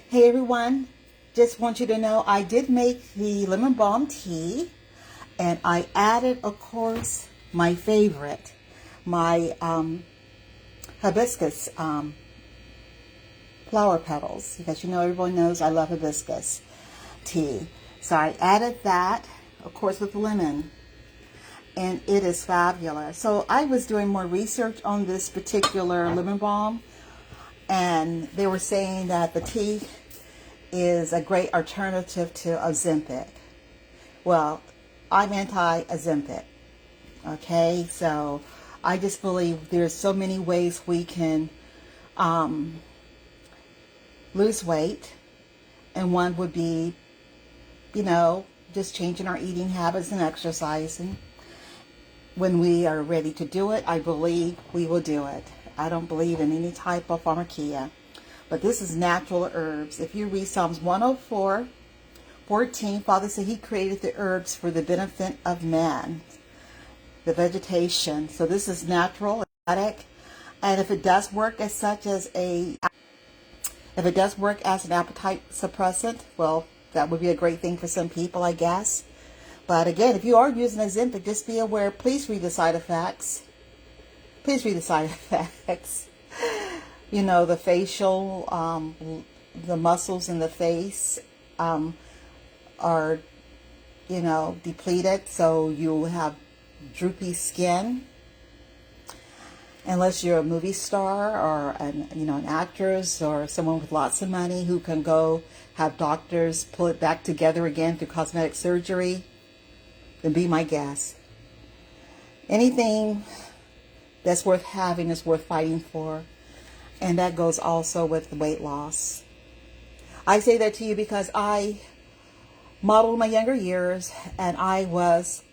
Hey everyone, just want you to know I did make the lemon balm tea, and I added, of course, my favorite, my hibiscus flower petals, because you know everyone knows I love hibiscus tea. So I added that, of course, with lemon, and it is fabulous. So I was doing more research on this particular lemon balm, and they were saying that the tea is a great alternative to Ozempic. Well, I'm anti-Ozempic. Okay, so I just believe there's so many ways we can lose weight, and one would be, just changing our eating habits and exercising. When we are ready to do it, I believe we will do it. I don't believe in any type of pharmacia. But this is natural herbs. If you read Psalms 104:14, Father said he created the herbs for the benefit of man, the vegetation. So this is natural, and if it does work as an appetite suppressant, well, that would be a great thing for some people, I guess. But again, if you are using Ozempic, just be aware. Please read the side effects. Please read the side effects. The facial, the muscles in the face are, depleted, so you'll have droopy skin. Unless you're a movie star or an actress or someone with lots of money who can go have doctors pull it back together again through cosmetic surgery, then be my guest. Anything that's worth having is worth fighting for. And that goes also with the weight loss. I say that to you because I modeled my younger years, and I was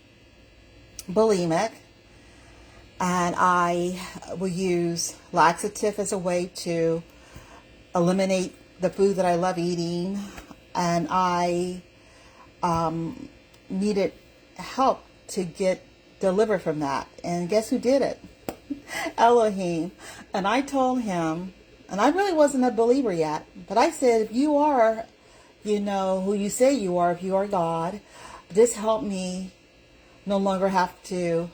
bulimic, and I will use laxative as a way to eliminate the food that I love eating, and I needed help to get delivered from that. And guess who did it? Elohim. And I told him, and I really wasn't a believer yet, but I said, if you are, who you say you are, if you are God, just help me no longer have to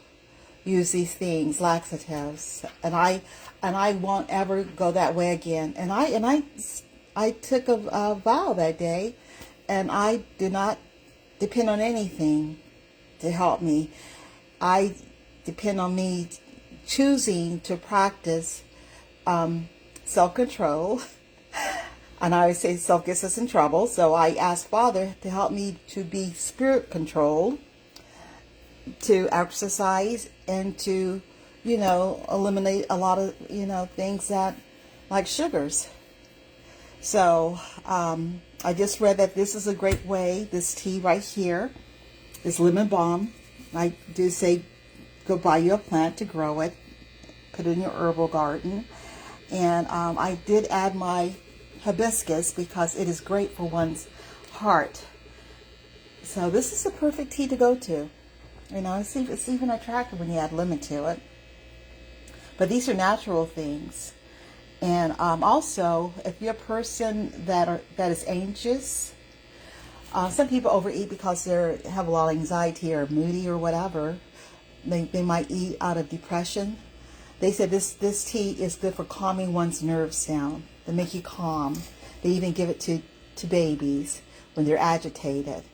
use these things, laxatives, and I won't ever go that way again. And I took a vow that day, and I do not depend on anything to help me. I depend on me choosing to practice self-control. And I always say self gets us in trouble. So I ask Father to help me to be spirit controlled, to exercise, and to, eliminate a lot of, things that like sugars. So I just read that this is a great way, this tea right here, this lemon balm. I do say go buy you a plant to grow it, put it in your herbal garden. And I did add my hibiscus because it is great for one's heart. So this is the perfect tea to go to. It's even attractive when you add lemon to it. But these are natural things. And also, if you're a person that is anxious, some people overeat because they have a lot of anxiety or moody or whatever. They might eat out of depression. They said this tea is good for calming one's nerves down. They make you calm. They even give it to babies when they're agitated.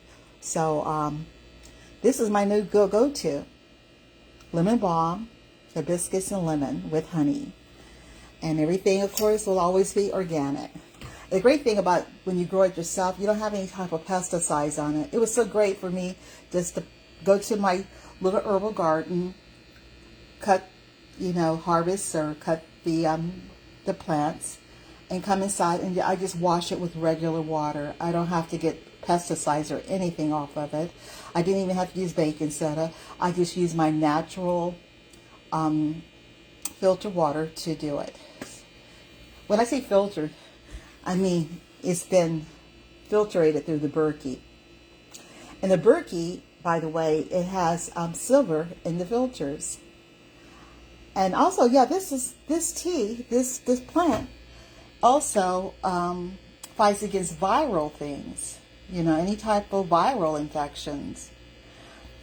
So this is my new go-to. Lemon balm, hibiscus, and lemon with honey. And everything, of course, will always be organic. The great thing about when you grow it yourself, you don't have any type of pesticides on it. It was so great for me just to go to my little herbal garden, cut, harvest or cut the plants, and come inside, and I just wash it with regular water. I don't have to get pesticides or anything off of it. I didn't even have to use baking soda. I just use my natural filter water to do it. When I say filtered, I mean it's been filtrated through the Berkey. And the Berkey, by the way, it has silver in the filters. And also, yeah, this tea, this plant also fights against viral things, any type of viral infections.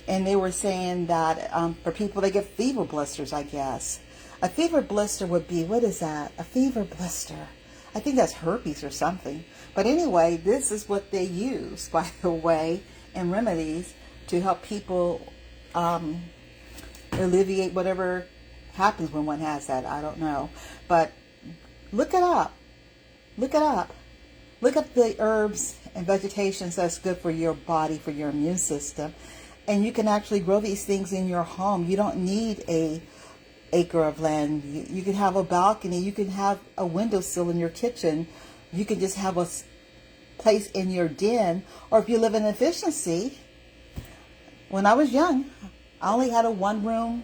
And they were saying that for people that get fever blisters, I guess. A fever blister would be, what is that? A fever blister. I think that's herpes or something. But anyway, this is what they use, by the way, in remedies to help people alleviate whatever happens when one has that. I don't know. But look it up. Look it up. Look up the herbs and vegetations that's good for your body, for your immune system. And you can actually grow these things in your home. You don't need a acre of land. You can have a balcony. You can have a windowsill in your kitchen. You can just have a place in your den. Or if you live in efficiency, when I was young, I only had a one-room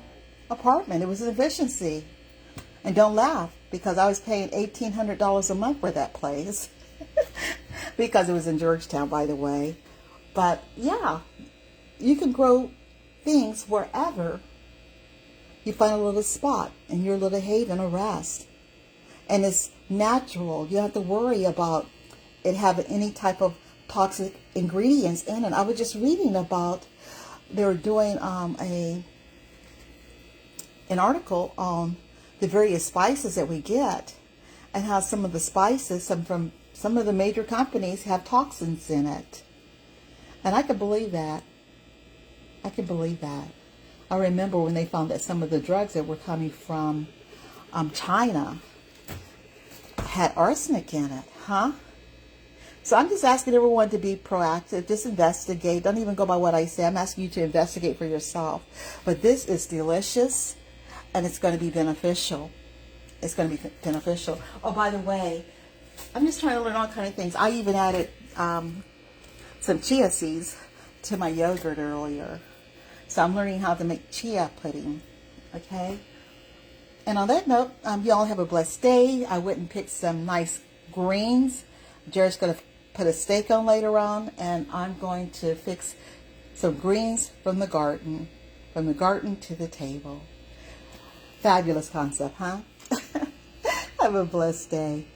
apartment. It was an efficiency. And don't laugh, because I was paying $1,800 a month for that place. Because it was in Georgetown, by the way. But yeah, you can grow things wherever you find a little spot in your little haven of rest. And it's natural. You don't have to worry about it having any type of toxic ingredients in it. I was just reading about, they were doing an article on the various spices that we get, and how some of the spices, from some of the major companies, have toxins in it. And I could believe that. I could believe that. I remember when they found that some of the drugs that were coming from China had arsenic in it, huh? So I'm just asking everyone to be proactive. Just investigate. Don't even go by what I say. I'm asking you to investigate for yourself. But this is delicious, and it's going to be beneficial. It's going to be beneficial. Oh, by the way, I'm just trying to learn all kinds of things. I even added some chia seeds to my yogurt earlier. So I'm learning how to make chia pudding. Okay? And on that note, you all have a blessed day. I went and picked some nice greens. Jared's going to put a steak on later on. And I'm going to fix some greens from the garden. From the garden to the table. Fabulous concept, huh? Have a blessed day.